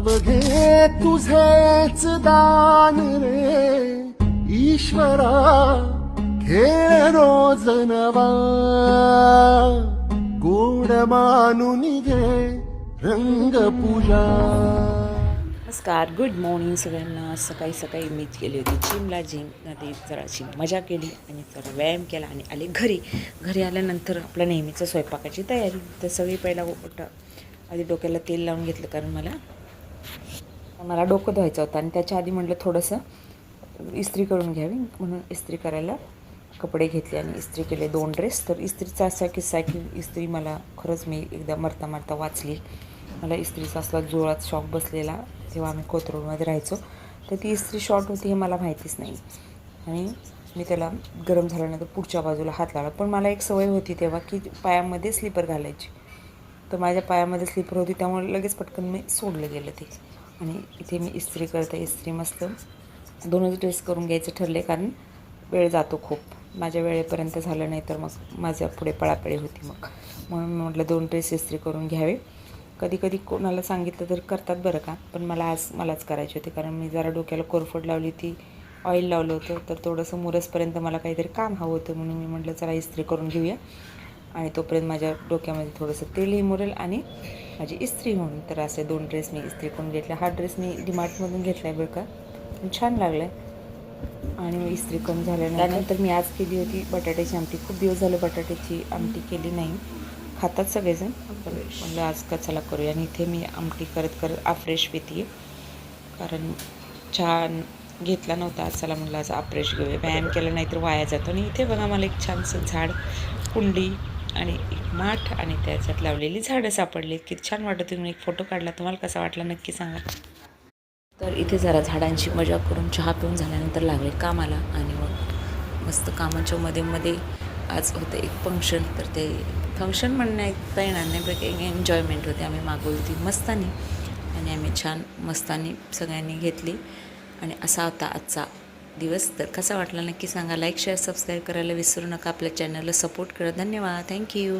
बघे तुझेच दान रे ईश्वरा, खेळ रोज नवा, गोड मानून घे रंग पूजा. नमस्कार, गुड मॉर्निंग सगळ्यांना. सकाळी सकाळी मी गेली होती जिमला. जिममध्ये जराशी मजा केली आणि जरा व्यायाम केला आणि आले घरी आल्यानंतर आपल्या नेहमीचं स्वयंपाकाची तयारी. तर सगळी पहिला आधी डोक्याला तेल लावून घेतलं, कारण मला डोकं धुवायचं होतं आणि त्याच्या आधी म्हटलं थोडंसं इस्त्री करून घ्यावी, म्हणून इस्त्री करायला कपडे घेतले आणि इस्त्री केले 2 ड्रेस. तर इस्त्रीचा असा किस्सा की इस्त्री मला खरंच मी एकदा मरता वाचली. मला इस्त्रीचा असला जोरात शॉक बसलेला तेव्हा आम्ही कोथरूडमध्ये राहायचो. तर ती इस्त्री शॉर्ट होती हे मला माहितीच नाही आणि मी त्याला गरम झाल्यानंतर पुढच्या बाजूला हात लावला. पण मला एक सवय होती तेव्हा की पायामध्ये स्लीपर घालायची. तर माझ्या पायामध्ये स्लीपर होती, त्यामुळे लगेच पटकन मी सोडलं गेलं ते. आणि इथे मी इस्त्री करते. इस्त्री मस्त 2च ड्रेस करून घ्यायचे ठरले, कारण वेळ जातो खूप. माझ्या वेळेपर्यंत झालं नाही तर मग माझ्या पुढे पळापळी होती. म्हणून मी म्हटलं 2 ड्रेस इस्त्री करून घ्यावे. कधी कोणाला सांगितलं तर करतात बरं का, पण मलाच करायची होती, कारण मी जरा डोक्याला कोरफड लावली होती, ऑइल लावलं होतं. तर थोडंसं मुरसपर्यंत मला काहीतरी काम हवं होतं, म्हणून मी म्हटलं चला इस्त्री करून घेऊया आणि तोपर्यंत माझ्या डोक्यामध्ये थोडंसं तेलही मुरेल आणि माझी इस्त्री होऊन. तर असे 2 ड्रेस मी इस्त्री करून घेतले. हा ड्रेस मी डीमार्टमधून घेतला आहे बरं का, पण छान लागला आहे. आणि मी इस्त्री करून झाल्यानंतर मी आज केली होती बटाट्याची आमटी. खूप दिवस झाले बटाट्याची आमटी केली नाही, खातात सगळेजण, पण म्हणलं आज का चला करूया. आणि इथे मी आमटी करत आफ्रेश पिते, कारण छान घेतला नव्हता. आज चला म्हणलं आज आफ्रेश घेऊया, व्यायाम केला नाही तर वाया जातो. आणि इथे बघा मला एक छानसं झाड, कुंडी आणि एक माठ आणि त्याच्यात लावलेली झाडं सापडली. किती छान वाटत. तुम्ही एक फोटो काढला, तुम्हाला कसा वाटला नक्की सांगा. तर इथे जरा झाडांची मजा करून चहा पिऊन झाल्यानंतर लागले कामाला. आणि मग मस्त कामाच्या मध्ये आज होतं एक फंक्शन. तर ते फंक्शन म्हणता येणार नाही, पण एक एन्जॉयमेंट होते. आम्ही मागवली होती मस्तानी आणि आम्ही छान मस्तानी सगळ्यांनी घेतली. आणि असा होता आजचा दिवस. तर कसा वाटला नक्की सांगा. लाईक शेअर सबस्क्राईब करायला विसरू नका. आपल्या चॅनलला सपोर्ट करा. धन्यवाद. थँक्यू.